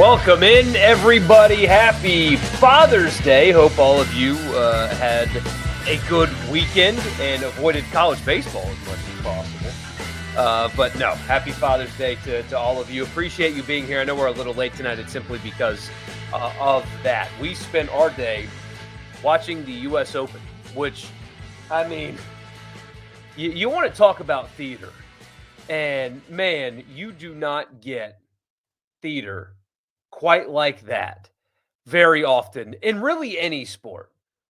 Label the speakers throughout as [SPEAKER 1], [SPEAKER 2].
[SPEAKER 1] Welcome in, everybody. Happy Father's Day. Hope all of you had a good weekend and avoided college baseball as much as possible. But no, happy Father's Day to all of you. Appreciate you being here. I know we're a little late tonight. It's simply because of that. We spent our day watching the U.S. Open, which, I mean, you want to talk about theater. And, man, you do not get theater quite like that very often in really any sport,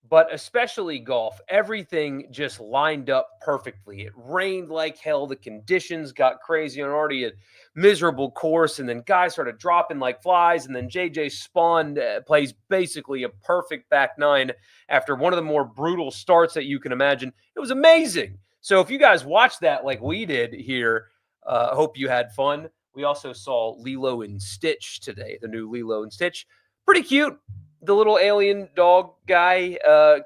[SPEAKER 1] but especially golf. Everything just lined up perfectly. It rained like hell. The conditions got crazy on already a miserable course, and then guys started dropping like flies, and then JJ Spawn plays basically a perfect back nine after one of the more brutal starts that you can imagine. It was amazing. So if you guys watched that like we did here, hope you had fun. We also saw Lilo and Stitch today, the new Lilo and Stitch. Pretty cute. The little alien dog guy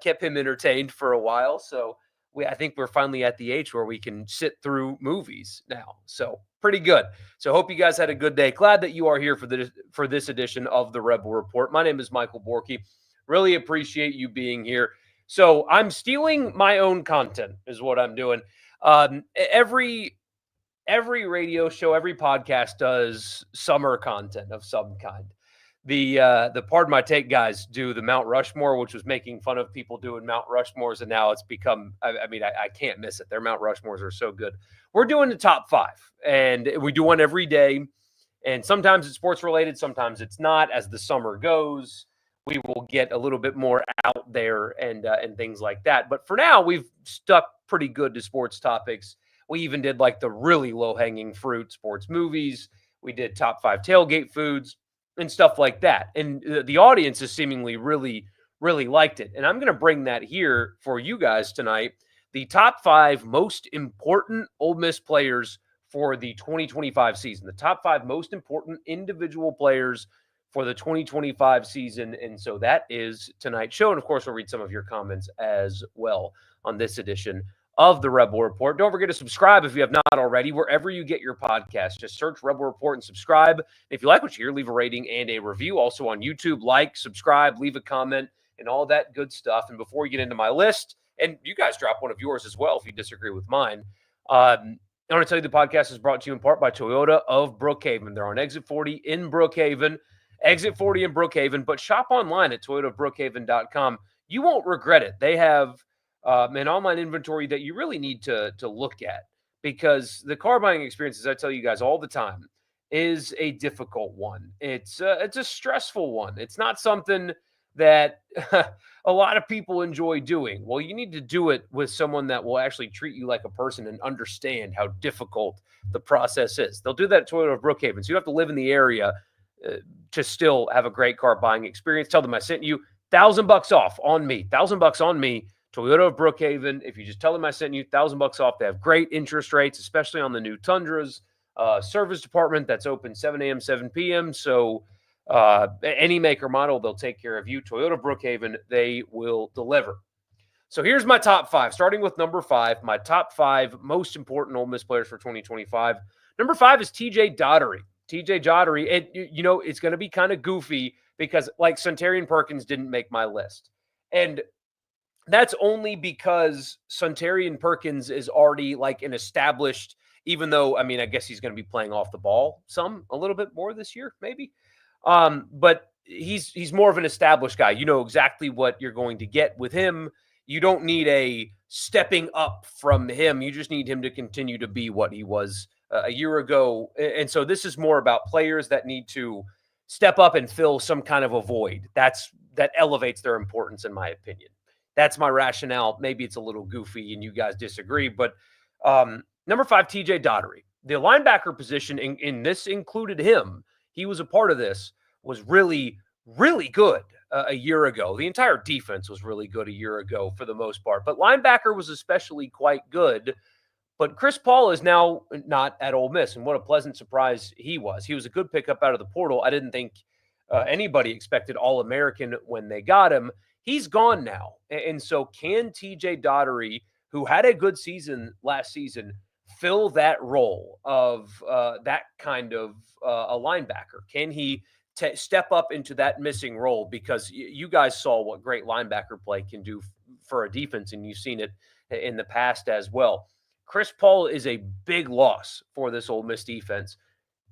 [SPEAKER 1] kept him entertained for a while. So I think we're finally at the age where we can sit through movies now. So pretty good. So hope you guys had a good day. Glad that you are here for this edition of the Rebel Report. My name is Michael Borky. Really appreciate you being here. So I'm stealing my own content is what I'm doing. Every radio show, every podcast does summer content of some kind. The Pardon My Take guys do the Mount Rushmore, which was making fun of people doing Mount Rushmores, and now it's become, I can't miss it. Their Mount Rushmores are so good. We're doing the top 5, and we do one every day, and sometimes it's sports related, sometimes it's not. As the summer goes, we will get a little bit more out there and things like that. But for now, we've stuck pretty good to sports topics. We even did like the really low-hanging fruit sports movies. We did top 5 tailgate foods and stuff like that. And the audience has seemingly really, really liked it. And I'm going to bring that here for you guys tonight. The top 5 most important Ole Miss players for the 2025 season. The top 5 most important individual players for the 2025 season. And so that is tonight's show. And of course, we'll read some of your comments as well on this edition of the Rebel Report. Don't forget to subscribe if you have not already, wherever you get your podcast. Just search Rebel Report and subscribe. If you like what you hear, leave a rating and a review. Also on YouTube, like, subscribe, leave a comment, and all that good stuff. And before we get into my list, and you guys drop one of yours as well if you disagree with mine, I want to tell you the podcast is brought to you in part by Toyota of Brookhaven. They're on Exit 40 in Brookhaven, but shop online at toyotaofbrookhaven.com. You won't regret it. They have an online inventory that you really need to look at, because the car buying experience, as I tell you guys all the time, is a difficult one. It's a stressful one. It's not something that a lot of people enjoy doing. Well, you need to do it with someone that will actually treat you like a person and understand how difficult the process is. They'll do that at Toyota of Brookhaven. So you have to live in the area to still have a great car buying experience. Tell them I sent you. $1,000 off on me. $1,000 on me. Toyota of Brookhaven. If you just tell them I sent you, $1,000 off. They have great interest rates, especially on the new Tundras. Service department that's open 7 a.m., 7 p.m. So any make or model, they'll take care of you. Toyota Brookhaven, they will deliver. So here's my top 5, starting with number 5, my top 5 most important Ole Miss players for 2025. Number 5 is TJ Daugherty. TJ Daugherty, it's going to be kind of goofy because, like, Suntarine Perkins didn't make my list. And that's only because Suntarine Perkins is already like an established, even though, I guess he's going to be playing off the ball a little bit more this year, maybe. But he's more of an established guy. You know exactly what you're going to get with him. You don't need a stepping up from him. You just need him to continue to be what he was a year ago. And so this is more about players that need to step up and fill some kind of a void. That elevates their importance, in my opinion. That's my rationale. Maybe it's a little goofy and you guys disagree, but number 5, TJ Daugherty. The linebacker position, in this included him, he was a part of this, was really, really good a year ago. The entire defense was really good a year ago for the most part, but linebacker was especially quite good. But Chris Paul is now not at Ole Miss, and what a pleasant surprise he was. He was a good pickup out of the portal. I didn't think anybody expected All-American when they got him. He's gone now. And so can TJ Daugherty, who had a good season last season, fill that role of that kind of a linebacker? Can he step up into that missing role, because you guys saw what great linebacker play can do for a defense, and you've seen it in the past as well. Chris Paul is a big loss for this Ole Miss defense.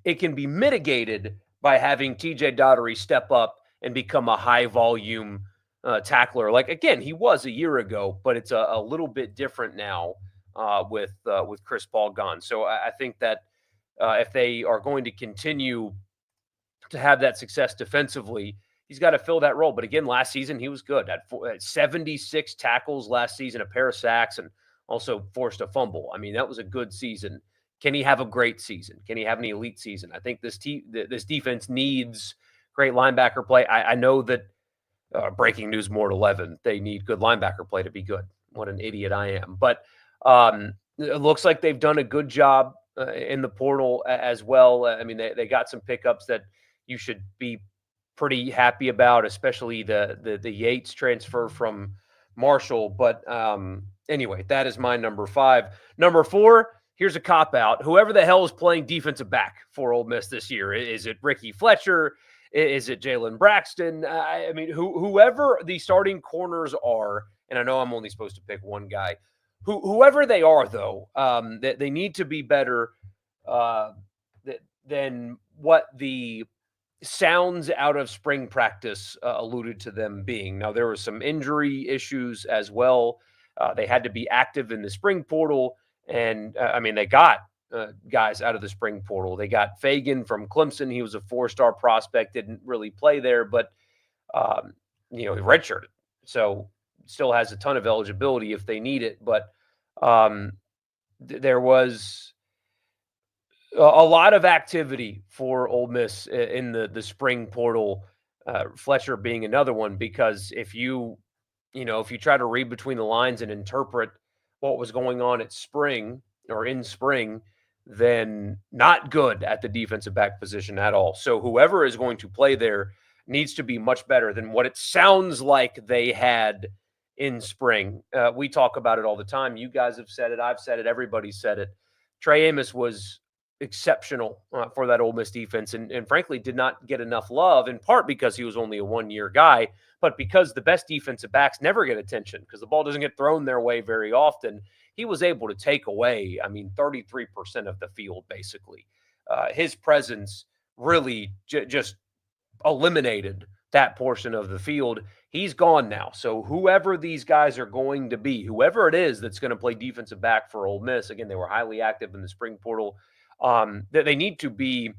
[SPEAKER 1] It can be mitigated by having TJ Daugherty step up and become a high volume tackler. Like, again, he was a year ago, but it's a little bit different now with Chris Paul gone. So I think that if they are going to continue to have that success defensively, he's got to fill that role. But again, last season he was good at 76 tackles last season, a pair of sacks, and also forced a fumble. I mean, that was a good season. Can he have a great season? Can he have an elite season? I think this defense needs great linebacker play. I know that breaking news, more at 11, they need good linebacker play to be good. What an idiot I am. But it looks like they've done a good job in the portal as well. I mean, they got some pickups that you should be pretty happy about, especially the Yates transfer from Marshall. But anyway, that is my number 5. Number 4, here's a cop-out. Whoever the hell is playing defensive back for Ole Miss this year, is it Ricky Fletcher? Is it Jalen Braxton? I mean, whoever the starting corners are, and I know I'm only supposed to pick one guy, whoever they are, though, they need to be better than what the sounds out of spring practice alluded to them being. Now, there were some injury issues as well. They had to be active in the spring portal, and I mean, they got guys out of the spring portal. They got Fagan from Clemson. He was a 4-star prospect, didn't really play there, but he redshirted, so still has a ton of eligibility if they need it. But there was a lot of activity for Ole Miss in the spring portal, Fletcher being another one, because if you try to read between the lines and interpret what was going on at spring or in spring, then not good at the defensive back position at all. So whoever is going to play there needs to be much better than what it sounds like they had in spring. We talk about it all the time. You guys have said it. I've said it. Everybody said it. Trey Amos was exceptional for that Ole Miss defense, and frankly did not get enough love, in part because he was only a one-year guy, but because the best defensive backs never get attention because the ball doesn't get thrown their way very often. He was able to take away, 33% of the field, basically. His presence really just eliminated that portion of the field. He's gone now. So whoever these guys are going to be, whoever it is that's going to play defensive back for Ole Miss, again, they were highly active in the spring portal. They need to be,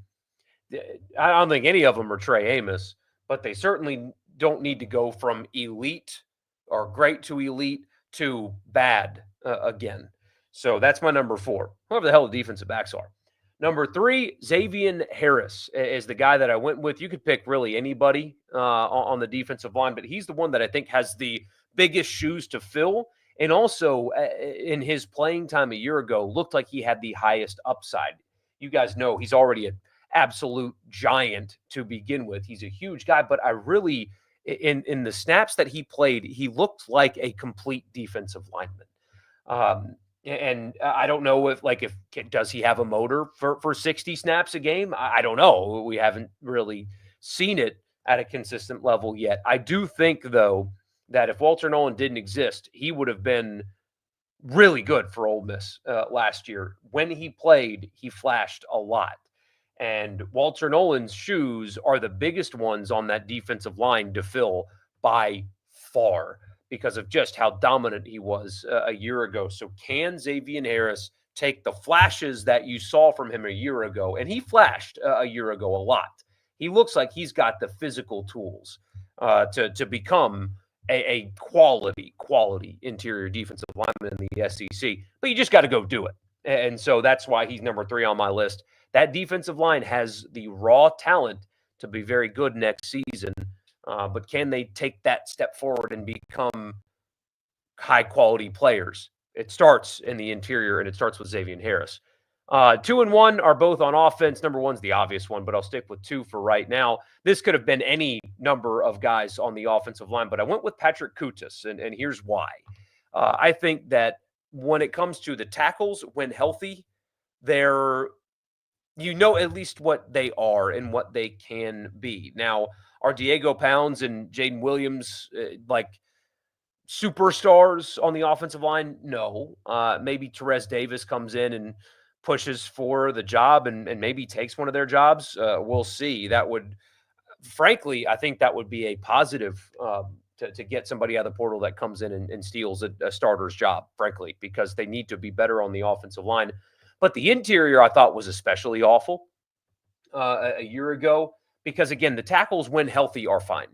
[SPEAKER 1] I don't think any of them are Trey Amos, but they certainly don't need to go from elite or great to elite to bad again. So that's my number 4, whoever the hell the defensive backs are. Number 3, Xavier Harris is the guy that I went with. You could pick really anybody on the defensive line, but he's the one that I think has the biggest shoes to fill. And also, in his playing time a year ago, looked like he had the highest upside. You guys know he's already an absolute giant to begin with. He's a huge guy, but I really, in the snaps that he played, he looked like a complete defensive lineman. And I don't know if does he have a motor for 60 snaps a game? I don't know. We haven't really seen it at a consistent level yet. I do think, though, that if Walter Nolan didn't exist, he would have been really good for Ole Miss last year. When he played, he flashed a lot. And Walter Nolan's shoes are the biggest ones on that defensive line to fill by far, because of just how dominant he was a year ago. So can Xavier Harris take the flashes that you saw from him a year ago? And he flashed a year ago a lot. He looks like he's got the physical tools to become a quality interior defensive lineman in the SEC. But you just got to go do it. And so that's why he's number 3 on my list. That defensive line has the raw talent to be very good next season. But can they take that step forward and become high-quality players? It starts in the interior, and it starts with Xavier Harris. 2 and 1 are both on offense. Number 1's the obvious one, but I'll stick with 2 for right now. This could have been any number of guys on the offensive line, but I went with Patrick Kutas, and here's why. I think that when it comes to the tackles, when healthy, they're you know at least what they are and what they can be. Now, are Diego Pounds and Jaden Williams like superstars on the offensive line? No. Maybe Therese Davis comes in and pushes for the job and maybe takes one of their jobs. We'll see. That would, frankly, I think that would be a positive to get somebody out of the portal that comes in and steals a starter's job, frankly, because they need to be better on the offensive line. But the interior I thought was especially awful a year ago because, again, the tackles when healthy are fine.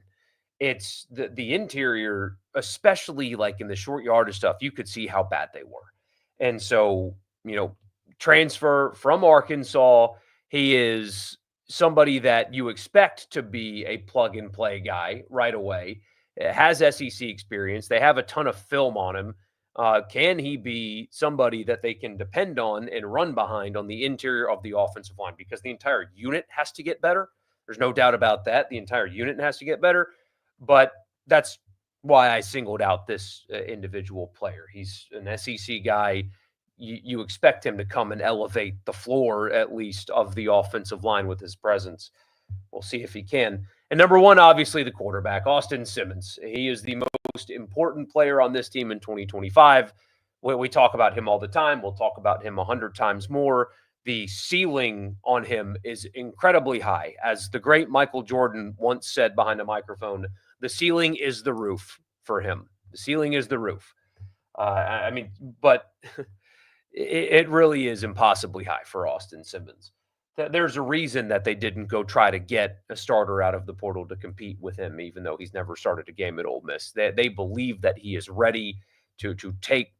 [SPEAKER 1] It's the interior, especially like in the short yardage stuff, you could see how bad they were. And so, transfer from Arkansas, he is somebody that you expect to be a plug and play guy right away. Has SEC experience. They have a ton of film on him. Can he be somebody that they can depend on and run behind on the interior of the offensive line? Because the entire unit has to get better. There's no doubt about that. The entire unit has to get better. But that's why I singled out this individual player. He's an SEC guy. You expect him to come and elevate the floor, at least, of the offensive line with his presence. We'll see if he can. And number one, obviously, the quarterback, Austin Simmons. He is the most important player on this team in 2025. We talk about him all the time. We'll talk about him 100 times more. The ceiling on him is incredibly high. As the great Michael Jordan once said behind a microphone, the ceiling is the roof for him. The ceiling is the roof. But it really is impossibly high for Austin Simmons. There's a reason that they didn't go try to get a starter out of the portal to compete with him, even though he's never started a game at Ole Miss. They believe that he is ready to take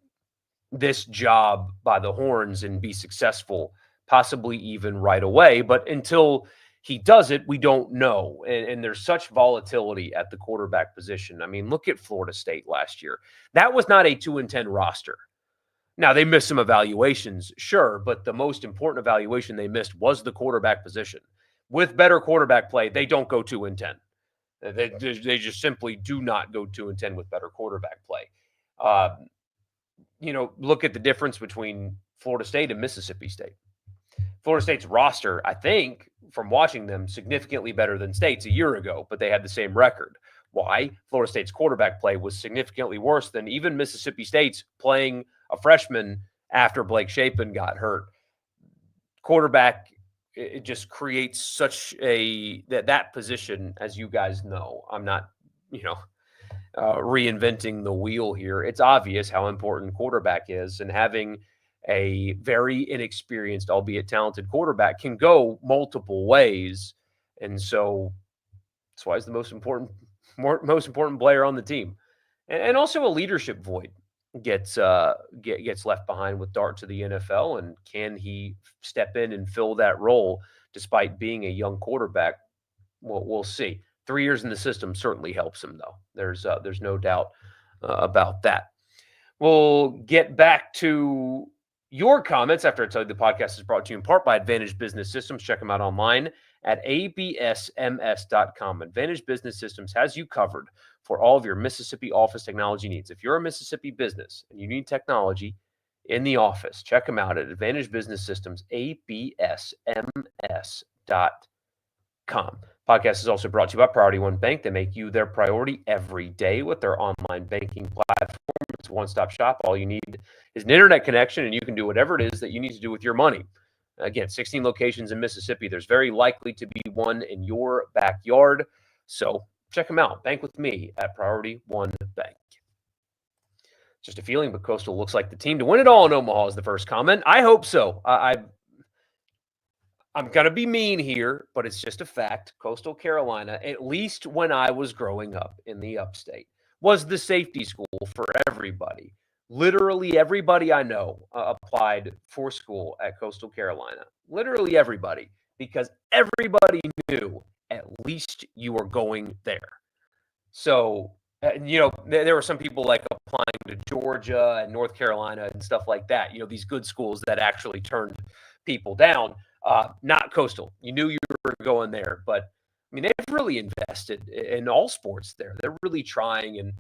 [SPEAKER 1] this job by the horns and be successful, possibly even right away. But until he does it, we don't know. And there's such volatility at the quarterback position. I mean, look at Florida State last year. That was not a 2-10 roster. Now, they missed some evaluations, sure, but the most important evaluation they missed was the quarterback position. With better quarterback play, they don't go 2-10. They just simply do not go 2-10 with better quarterback play. Look at the difference between Florida State and Mississippi State. Florida State's roster, I think, from watching them, significantly better than State's a year ago, but they had the same record. Why? Florida State's quarterback play was significantly worse than even Mississippi State's playing a freshman after Blake Shapen got hurt. Quarterback, it just creates such that position, as you guys know. I'm not, reinventing the wheel here. It's obvious how important quarterback is, and having a very inexperienced, albeit talented quarterback can go multiple ways. And so that's why he's the most important player on the team. And also a leadership void gets left behind with Dart to the NFL. And can he step in and fill that role despite being a young quarterback? Well, we'll see. 3 years in the system certainly helps him, though. There's no doubt about that. We'll get back to your comments after I tell you the podcast is brought to you in part by Advantage Business Systems. Check them out online at absms.com. Advantage Business Systems has you covered for all of your Mississippi office technology needs. If you're a Mississippi business and you need technology in the office, check them out at Advantage Business Systems, absms.com. Podcast is also brought to you by Priority One Bank. They make you their priority every day with their online banking platform. It's a one-stop shop. All you need is an internet connection, and you can do whatever it is that you need to do with your money. Again, 16 locations in Mississippi. There's very likely to be one in your backyard. So check them out. Bank with me at Priority One Bank. Just a feeling, but Coastal looks like the team to win it all in Omaha is the first comment. I hope so. I'm going to be mean here, but it's just a fact. Coastal Carolina, at least when I was growing up in the upstate, was the safety school for everybody. Literally everybody I know applied for school at Coastal Carolina. Literally everybody, because everybody knew at least you were going there. So, there were some people like applying to Georgia and North Carolina and stuff like that. These good schools that actually turned people down. Not Coastal. You knew you were going there, but they've really invested in all sports there. They're really trying, and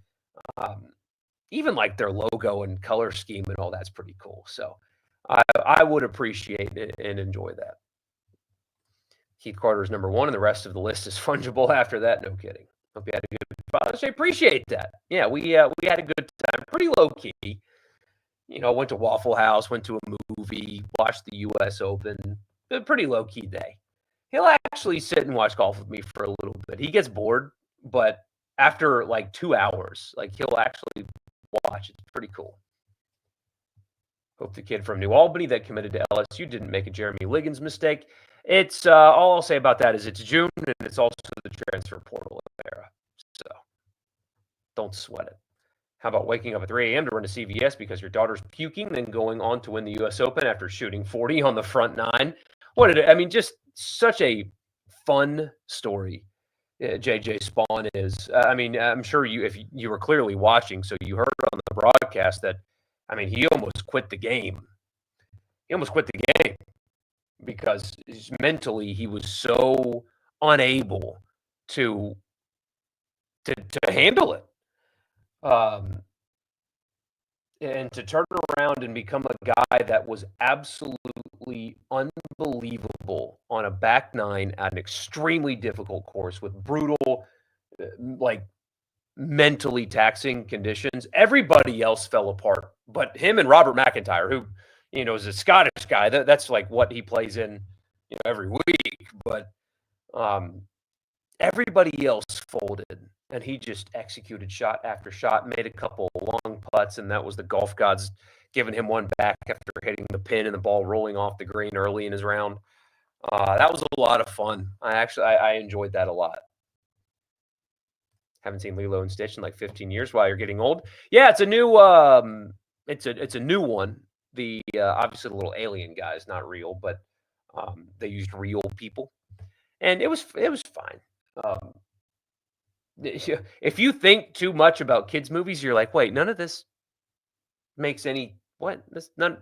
[SPEAKER 1] even like their logo and color scheme and all that's pretty cool. So I would appreciate it and enjoy that. Keith Carter is number one, and the rest of the list is fungible after that. No kidding. Hope you had a good Father's Day. Appreciate that. Yeah, we had a good time. Pretty low key. Went to Waffle House, went to a movie, watched the U.S. Open. A pretty low key day. He'll actually sit and watch golf with me for a little bit. He gets bored, but after like 2 hours, like he'll actually watch. It's pretty cool. Hope the kid from New Albany that committed to LSU didn't make a Jeremy Liggins mistake. It's all I'll say about that is it's June and it's also the transfer portal era. So don't sweat it. How about waking up at 3 a.m. to run to CVS because your daughter's puking, then going on to win the U.S. Open after shooting 40 on the front nine? Just such a fun story. JJ Spawn is. I'm sure if you were clearly watching, so you heard on the broadcast that, he almost quit the game. He almost quit the game because mentally he was so unable to handle it. And to turn around and become a guy that was absolutely unbelievable on a back nine at an extremely difficult course with brutal, mentally taxing conditions. Everybody else fell apart, but him and Robert McIntyre, who, is a Scottish guy, that's like what he plays in, every week. But everybody else folded, and he just executed shot after shot, made a couple long putts, and that was the golf gods giving him one back after hitting the pin and the ball rolling off the green early in his round. That was a lot of fun. I enjoyed that a lot. Haven't seen Lilo and Stitch in like 15 years while you're getting old. Yeah, it's a new it's a new one. The obviously the little alien guy is not real, but they used real people. And it was fine. If you think too much about kids movies, you're like, wait, none of this makes any none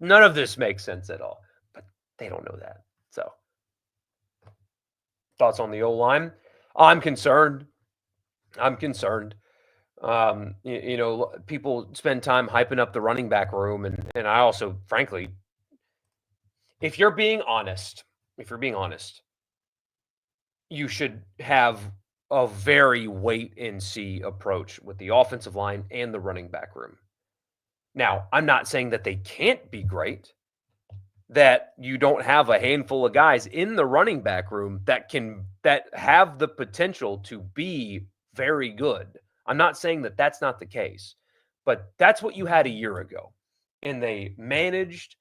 [SPEAKER 1] of this makes sense at all. But they don't know that. So thoughts on the O-line? I'm concerned. People spend time hyping up the running back room, and I also, frankly, if you're being honest, you should have a very wait and see approach with the offensive line and the running back room. Now, I'm not saying that they can't be great, that you don't have a handful of guys in the running back room that have the potential to be very good. I'm not saying that that's not the case, but that's what you had a year ago, and they managed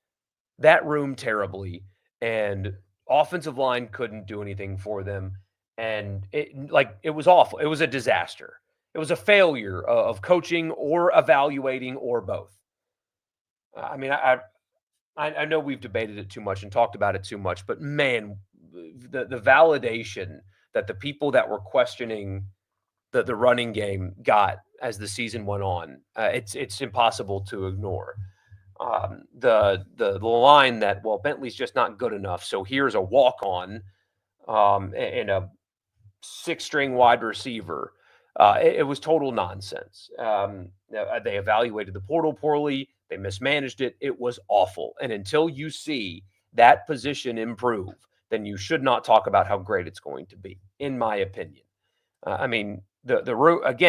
[SPEAKER 1] that room terribly, and offensive line couldn't do anything for them. And it was awful. It was a disaster. It was a failure of coaching or evaluating or both. I know we've debated it too much and talked about it too much, but man, the validation that the people that were questioning the running game got as the season went on, it's impossible to ignore. The line that, well, Bentley's just not good enough, so here's a walk-on and a six-string wide receiver. It was total nonsense. They evaluated the portal poorly. They mismanaged it. It was awful. And until you see that position improve, then you should not talk about how great it's going to be, in my opinion. Again,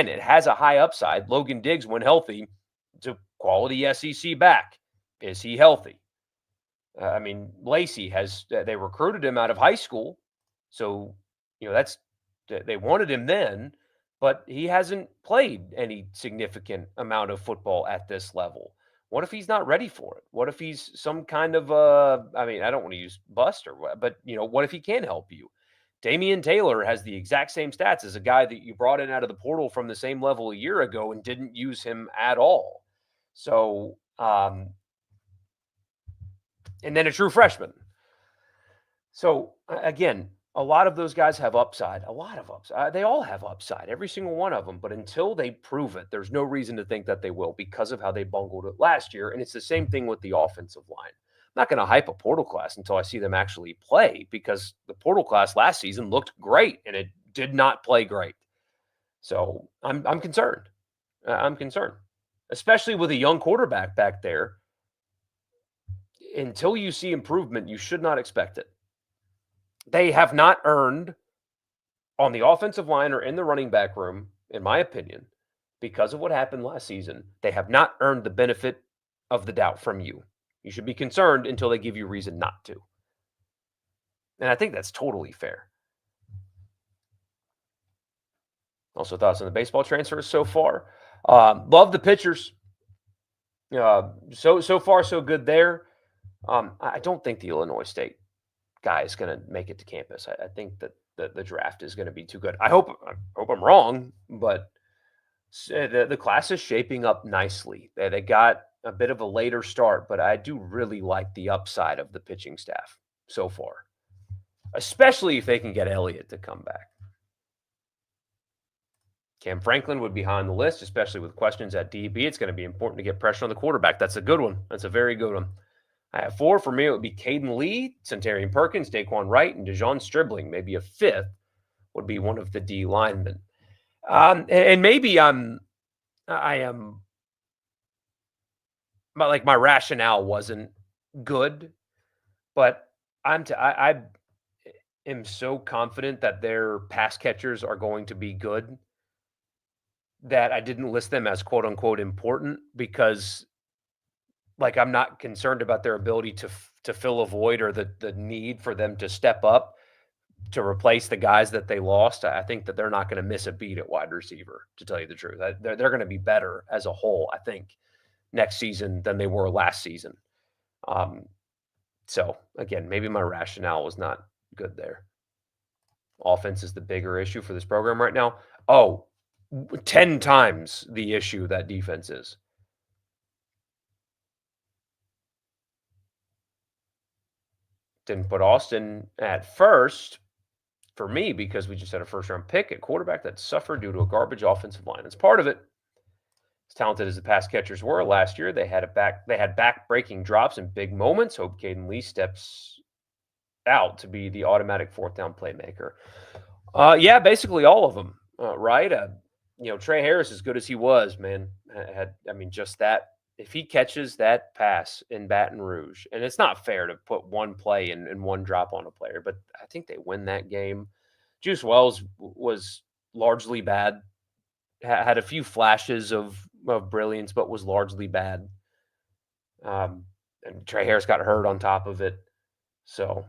[SPEAKER 1] it has a high upside. Logan Diggs, when healthy, it's a quality SEC back. Is he healthy? Lacey they recruited him out of high school. So, they wanted him then, but he hasn't played any significant amount of football at this level. What if he's not ready for it? What if he's some kind of I don't want to use bust or what, but what if he can help you? Damian Taylor has the exact same stats as a guy that you brought in out of the portal from the same level a year ago and didn't use him at all. So, and then a true freshman. So again, a lot of those guys have upside, a lot of upside. They all have upside, every single one of them. But until they prove it, there's no reason to think that they will because of how they bungled it last year. And it's the same thing with the offensive line. I'm not going to hype a portal class until I see them actually play because the portal class last season looked great and it did not play great. So I'm concerned. I'm concerned, especially with a young quarterback back there. Until you see improvement, you should not expect it. They have not earned on the offensive line or in the running back room, in my opinion, because of what happened last season, they have not earned the benefit of the doubt from you. You should be concerned until they give you reason not to. And I think that's totally fair. Also, thoughts on the baseball transfers so far. Love the pitchers. So far so good there. I don't think the Illinois State guy is going to make it to campus. I think that the draft is going to be too good. I hope I'm wrong, but the class is shaping up nicely. They got a bit of a later start, but I do really like the upside of the pitching staff so far, especially if they can get Elliott to come back. Cam Franklin would be high on the list, especially with questions at DB. It's going to be important to get pressure on the quarterback. That's a good one. That's a very good one. I have 4. For me, it would be Caden Lee, Centarian Perkins, Daquan Wright, and Dejon Stribling. Maybe a 5th would be one of the D linemen. And maybe I am, but my rationale wasn't good, but I am so confident that their pass catchers are going to be good that I didn't list them as quote unquote important because I'm not concerned about their ability to fill a void or the need for them to step up to replace the guys that they lost. I think that they're not going to miss a beat at wide receiver, to tell you the truth. They're going to be better as a whole, I think, next season than they were last season. So again, maybe my rationale was not good there. Offense is the bigger issue for this program right now. 10 times the issue that defense is. Didn't put Austin at first for me because we just had a first-round pick at quarterback that suffered due to a garbage offensive line. That's part of it. As talented as the pass catchers were last year, they had back-breaking drops in big moments. Hope Caden Lee steps out to be the automatic fourth-down playmaker. Yeah, basically all of them, right? Trey Harris, as good as he was, man, just that. If he catches that pass in Baton Rouge, and it's not fair to put one play and one drop on a player, but I think they win that game. Juice Wells was largely bad, had a few flashes of brilliance, but was largely bad. And Trey Harris got hurt on top of it. So,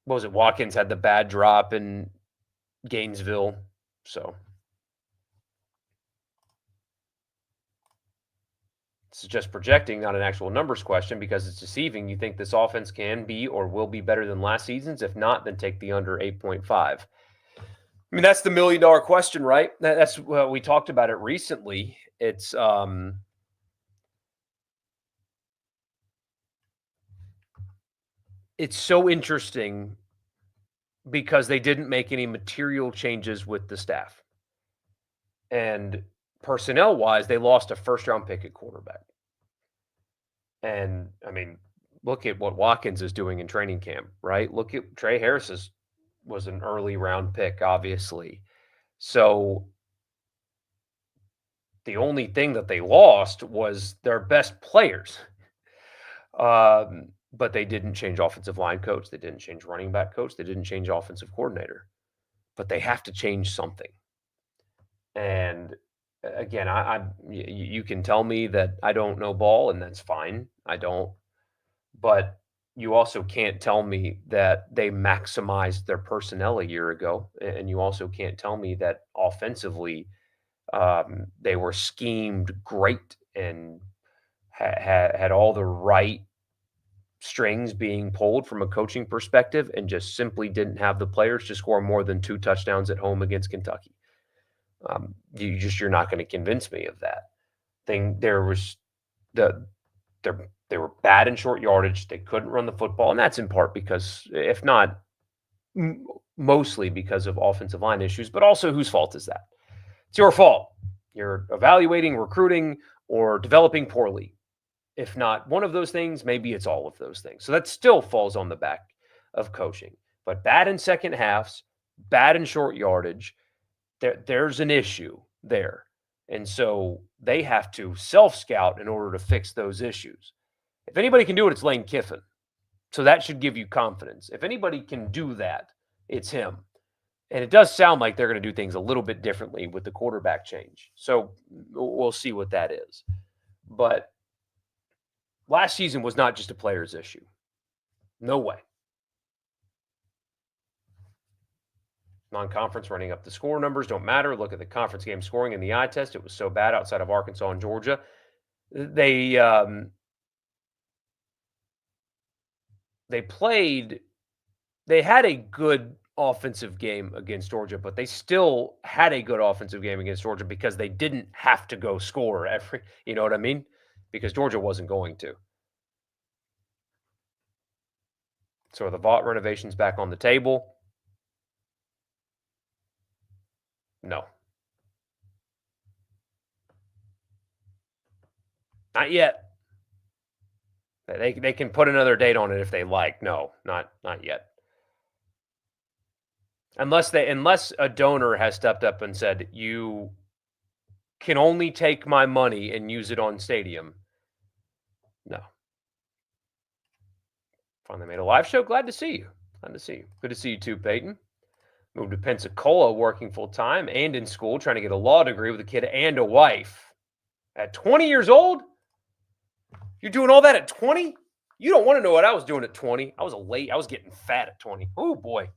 [SPEAKER 1] what was it? Watkins had the bad drop in Gainesville. So, this is just projecting, not an actual numbers question, because it's deceiving. You think this offense can be or will be better than last season's? If not, then take the under 8.5. That's the $1 million question, right? That's what we talked about it recently. It's so interesting because they didn't make any material changes with the staff. And personnel-wise, they lost a first-round pick at quarterback. And, look at what Watkins is doing in training camp, right? Look at Trey Harris was an early round pick, obviously. So the only thing that they lost was their best players. But they didn't change offensive line coach. They didn't change running back coach. They didn't change offensive coordinator. But they have to change something. And again, you can tell me that I don't know ball, and that's fine. I don't. But you also can't tell me that they maximized their personnel a year ago. And you also can't tell me that offensively they were schemed great and had all the right strings being pulled from a coaching perspective and just simply didn't have the players to score more than 2 touchdowns at home against Kentucky. You're not going to convince me of that. They were bad in short yardage. They couldn't run the football, and that's in part because, if not mostly because of offensive line issues, but also whose fault is that? It's your fault. You're evaluating, recruiting, or developing poorly. If not one of those things, maybe it's all of those things. So that still falls on the back of coaching. But bad in second halves, bad in short yardage, there's an issue there. And so they have to self-scout in order to fix those issues. If anybody can do it, it's Lane Kiffin. So that should give you confidence. If anybody can do that, it's him. And it does sound like they're going to do things a little bit differently with the quarterback change. So we'll see what that is. But last season was not just a player's issue. No way. Non-conference running up the score numbers don't matter. Look at the conference game scoring in the eye test. It was so bad outside of Arkansas and Georgia. They had a good offensive game against Georgia, but they still had a good offensive game against Georgia because they didn't have to go score you know what I mean? Because Georgia wasn't going to. So are the Vaught renovations back on the table? No. Not yet. They can put another date on it if they like. No, not yet. Unless a donor has stepped up and said, you can only take my money and use it on stadium. No. Finally made a live show. Glad to see you. Glad to see you. Good to see you too, Peyton. Moved to Pensacola, working full time and in school, trying to get a law degree with a kid and a wife. At 20 years old? You're doing all that at 20? You don't want to know what I was doing at 20. I was getting fat at 20. Oh boy.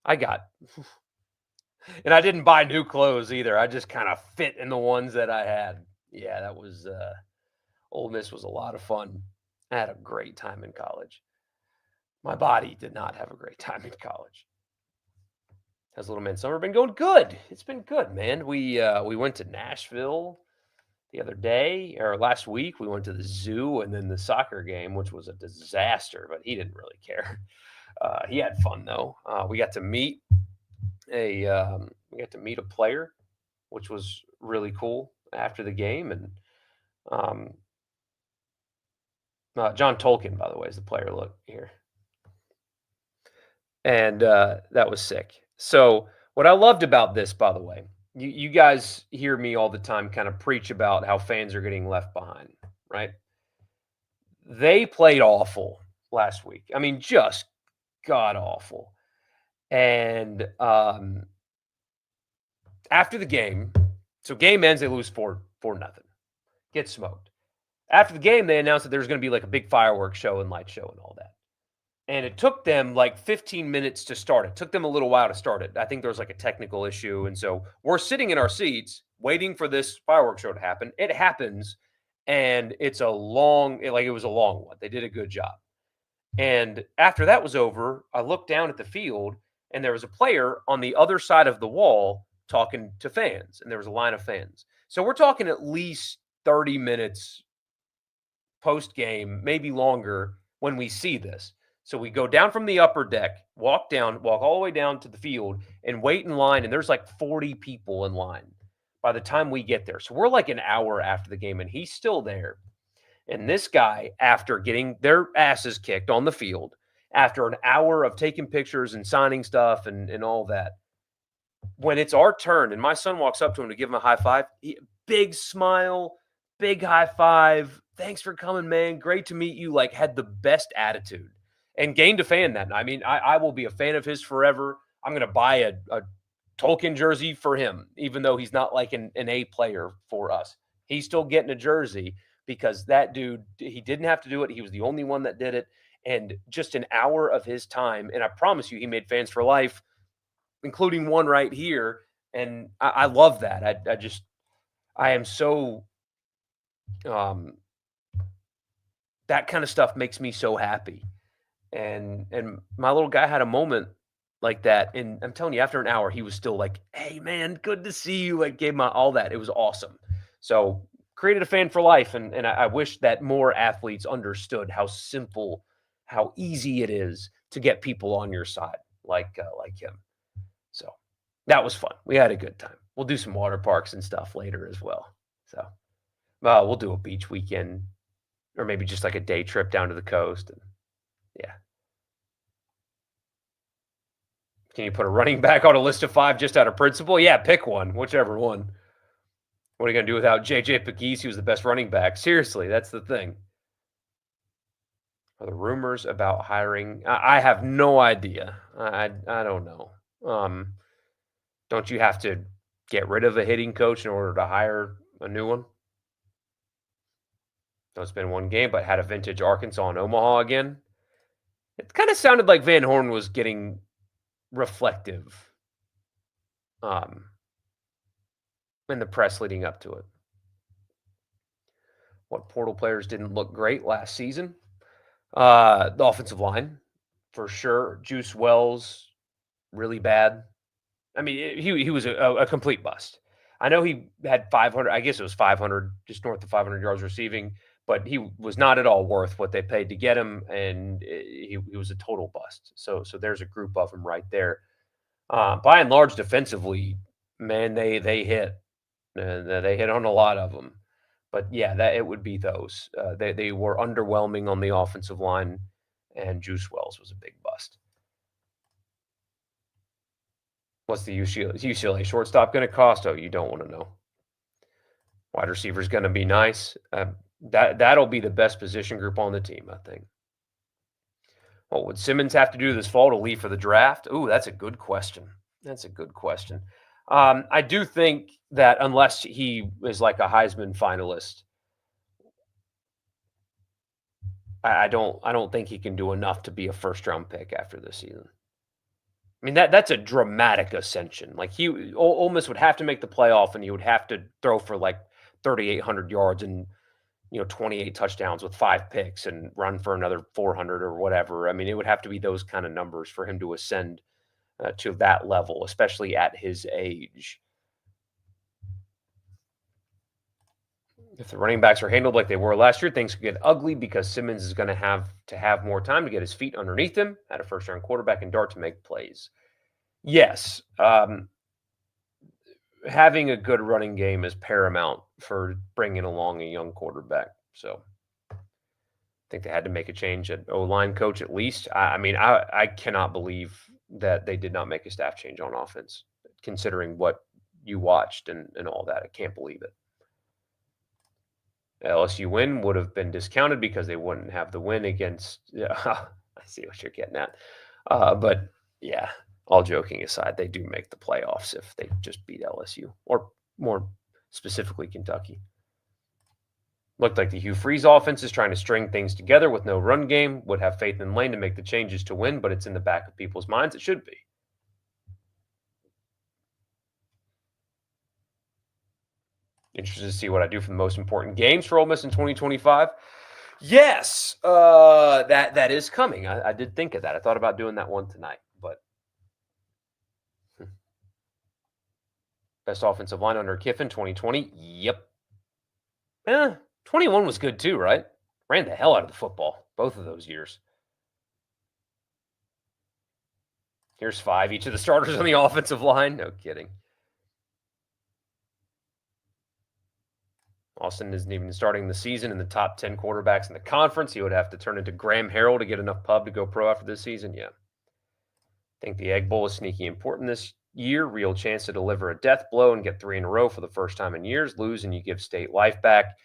[SPEAKER 1] And I didn't buy new clothes either. I just kind of fit in the ones that I had. Yeah, that was Ole Miss was a lot of fun. I had a great time in college. My body did not have a great time in college. How's Little Man Summer been going? Good. It's been good, man. We went to Nashville the other day, or last week. We went to the zoo and then the soccer game, which was a disaster, but he didn't really care. He had fun though. We got to meet a player, which was really cool after the game. And John Tolkien, by the way, is the player. Look here. And that was sick. So what I loved about this, by the way, you guys hear me all the time kind of preach about how fans are getting left behind, right? They played awful last week. I mean, just god awful. And after the game, so game ends, they lose 4-0. Get smoked. After the game, they announced that there's going to be like a big fireworks show and light show and all that. And it took them like 15 minutes to start it. Took them a little while to start it. I think there was like a technical issue. And so we're sitting in our seats waiting for this fireworks show to happen. It happens. And it was a long one. They did a good job. And after that was over, I looked down at the field and there was a player on the other side of the wall talking to fans. And there was a line of fans. So we're talking at least 30 minutes post game, maybe longer when we see this. So we go down from the upper deck, walk all the way down to the field and wait in line. And there's like 40 people in line by the time we get there. So we're like an hour after the game and he's still there. And this guy, after getting their asses kicked on the field, after an hour of taking pictures and signing stuff and all that, when it's our turn and my son walks up to him to give him a high five, big smile, big high five. Thanks for coming, man. Great to meet you. Like, had the best attitude. And gained a fan that night. I mean, I will be a fan of his forever. I'm going to buy a Tolkien jersey for him, even though he's not like an A player for us. He's still getting a jersey because that dude, he didn't have to do it. He was the only one that did it. And just an hour of his time. And I promise you, he made fans for life, including one right here. And I love that. I am so, that kind of stuff makes me so happy. And my little guy had a moment like that. And I'm telling you, after an hour, he was still like, hey, man, good to see you. Like, gave my all that. It was awesome. So created a fan for life. And I wish that more athletes understood how simple, how easy it is to get people on your side like him. So that was fun. We had a good time. We'll do some water parks and stuff later as well. So we'll do a beach weekend or maybe just like a day trip down to the coast. And yeah. Can you put a running back on a list of 5 just out of principle? Yeah, pick one, whichever one. What are you going to do without J.J. Pegues? He was the best running back. Seriously, that's the thing. Are the rumors about hiring? I have no idea. I don't know. Um, don't you have to get rid of a hitting coach in order to hire a new one? So it's been one game, but had a vintage Arkansas and Omaha again. It kind of sounded like Van Horn was getting reflective um, in the press leading up to it. What portal players didn't look great last season? The offensive line, for sure. Juice Wells, really bad. I mean, he was a complete bust. I know he had 500. I guess it was 500, just north of 500 yards receiving, but he was not at all worth what they paid to get him, and he was a total bust. So there's a group of them right there. By and large, defensively, man, they hit. They hit on a lot of them. But yeah, that it would be those. They were underwhelming on the offensive line, and Juice Wells was a big bust. What's the UCLA shortstop going to cost? Oh, you don't want to know. Wide receiver is going to be nice. That'll be the best position group on the team, I think. What would Simmons have to do this fall to leave for the draft? Ooh, that's a good question. That's a good question. I do think that unless he is like a Heisman finalist, I don't think he can do enough to be a first round pick after this season. I mean that's a dramatic ascension. Like Ole Miss would have to make the playoff, and he would have to throw for like 3,800 yards and 28 touchdowns with 5 picks and run for another 400 or whatever. I mean, it would have to be those kind of numbers for him to ascend to that level, especially at his age. If the running backs are handled like they were last year, things could get ugly because Simmons is going to have more time to get his feet underneath him at a first-round quarterback and Dart to make plays. Yes, having a good running game is paramount for bringing along a young quarterback. So I think they had to make a change at O-line coach at least. I cannot believe that they did not make a staff change on offense, considering what you watched and all that. I can't believe it. LSU win would have been discounted because they wouldn't have the win against. Yeah, I see what you're getting at. But yeah, all joking aside, they do make the playoffs if they just beat LSU or more specifically Kentucky. Looked like the Hugh Freeze offense is trying to string things together with no run game. Would have faith in Lane to make the changes to win, but it's in the back of people's minds. It should be. Interested to see what I do for the most important games for Ole Miss in 2025. Yes, that is coming. I did think of that. I thought about doing that one tonight, but best offensive line under Kiffin 2020. Yep. 21 was good too, right? Ran the hell out of the football both of those years. Here's 5. Each of the starters on the offensive line. No kidding. Austin isn't even starting the season in the top 10 quarterbacks in the conference. He would have to turn into Graham Harrell to get enough pub to go pro after this season. Yeah. I think the Egg Bowl is sneaky important this year. Real chance to deliver a death blow and get 3 in a row for the first time in years. Lose and you give state life back.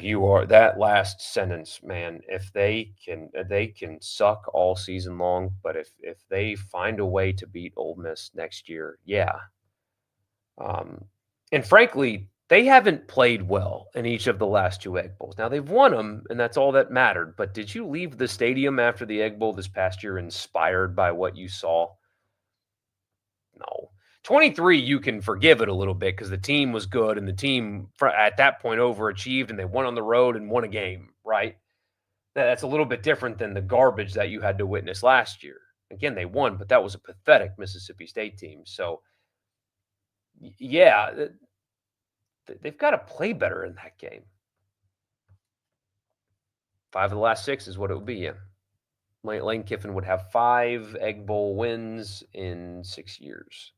[SPEAKER 1] You are that last sentence, man. If they can suck all season long, but if they find a way to beat Ole Miss next year, yeah. And frankly, they haven't played well in each of the last 2 Egg Bowls. Now they've won them, and that's all that mattered. But did you leave the stadium after the Egg Bowl this past year inspired by what you saw? No. 23, you can forgive it a little bit because the team was good and the team at that point overachieved and they went on the road and won a game, right? That's a little bit different than the garbage that you had to witness last year. Again, they won, but that was a pathetic Mississippi State team. So, yeah, they've got to play better in that game. 5 of the last 6 is what it would be, yeah. Lane Kiffin would have 5 Egg Bowl wins in 6 years.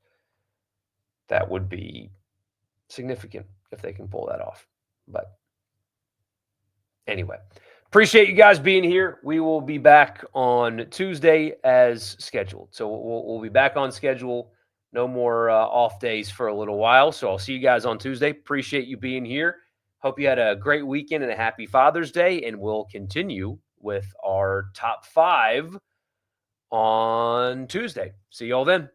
[SPEAKER 1] That would be significant if they can pull that off. But anyway, appreciate you guys being here. We will be back on Tuesday as scheduled. So we'll be back on schedule. No more off days for a little while. So I'll see you guys on Tuesday. Appreciate you being here. Hope you had a great weekend and a happy Father's Day, and we'll continue with our top 5 on Tuesday. See you all then.